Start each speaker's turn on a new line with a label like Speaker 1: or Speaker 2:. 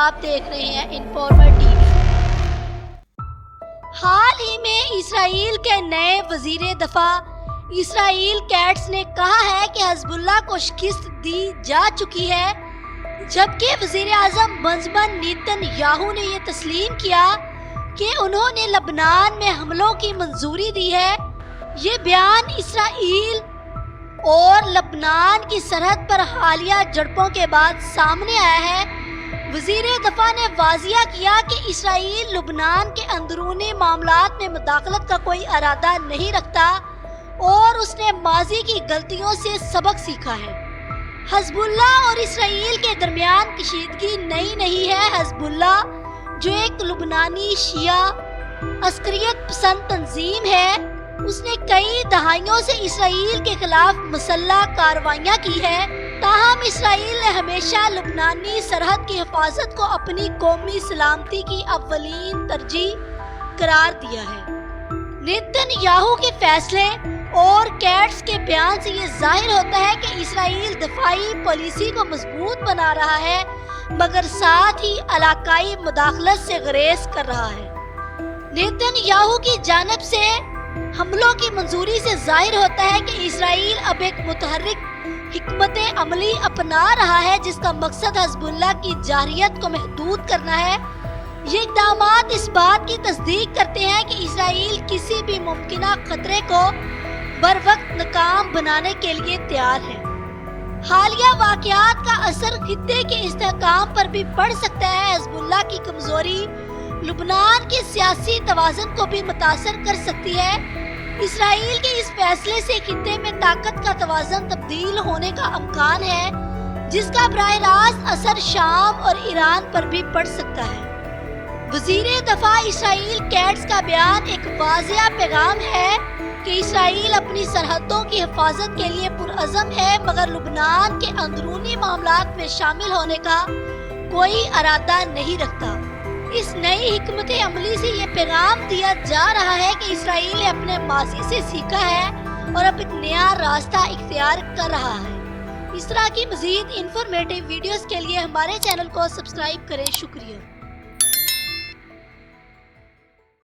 Speaker 1: آپ دیکھ رہے ہیں انفارمر ٹی وی۔ حال ہی میں اسرائیل کے نئے وزیر دفاع اسرائیل کیٹس نے کہا ہے کہ حزب اللہ کو شکست دی جا چکی ہے، جبکہ وزیر اعظم بنجمن نیتن یاہو نے یہ تسلیم کیا کہ انہوں نے لبنان میں حملوں کی منظوری دی ہے۔ یہ بیان اسرائیل اور لبنان کی سرحد پر حالیہ جھڑپوں کے بعد سامنے آیا ہے۔ وزیر دفاع نے واضح کیا کہ اسرائیل لبنان کے اندرونی معاملات میں مداخلت کا کوئی ارادہ نہیں رکھتا اور اس نے ماضی کی غلطیوں سے سبق سیکھا ہے۔ حزب اللہ اور اسرائیل کے درمیان کشیدگی نئی نہیں ہے۔ حزب اللہ جو ایک لبنانی شیعہ عسکریت پسند تنظیم ہے، اس نے کئی دہائیوں سے اسرائیل کے خلاف مسلح کارروائیاں کی ہے، تاہم اسرائیل نے ہمیشہ لبنانی سرحد کی حفاظت کو اپنی قومی سلامتی کی اولین ترجیح قرار دیا ہے۔ نیتن یاہو کے فیصلے اور کیٹس کے بیان سے یہ ظاہر ہوتا ہے کہ اسرائیل دفاعی پالیسی کو مضبوط بنا رہا ہے، مگر ساتھ ہی علاقائی مداخلت سے گریز کر رہا ہے۔ نیتن یاہو کی جانب سے حملوں کی منظوری سے ظاہر ہوتا ہے کہ اسرائیل اب ایک متحرک حکمت عملی اپنا رہا ہے جس کا مقصد حزب اللہ کی جارحیت کو محدود کرنا ہے۔ یہ اقدامات اس بات کی تصدیق کرتے ہیں کہ اسرائیل کسی بھی ممکنہ خطرے کو بروقت ناکام بنانے کے لیے تیار ہے۔ حالیہ واقعات کا اثر خطے کے استحکام پر بھی پڑ سکتا ہے۔ حزب اللہ کی کمزوری لبنان کے سیاسی توازن کو بھی متاثر کر سکتی ہے۔ اسرائیل کے اس فیصلے سے خطے میں طاقت کا توازن تبدیل ہونے کا امکان ہے، جس کا براہ راست اثر شام اور ایران پر بھی پڑ سکتا ہے۔ وزیر دفاع اسرائیل کیٹس کا بیان ایک واضح پیغام ہے کہ اسرائیل اپنی سرحدوں کی حفاظت کے لیے پرعزم ہے، مگر لبنان کے اندرونی معاملات میں شامل ہونے کا کوئی ارادہ نہیں رکھتا۔ اس نئی حکمت عملی سے یہ پیغام دیا جا رہا ہے کہ اسرائیل نے اپنے ماضی سے سیکھا ہے اور اب ایک نیا راستہ اختیار کر رہا ہے۔ اس طرح کی مزید انفارمیٹیو ویڈیوز کے لیے ہمارے چینل کو سبسکرائب کریں۔ شکریہ۔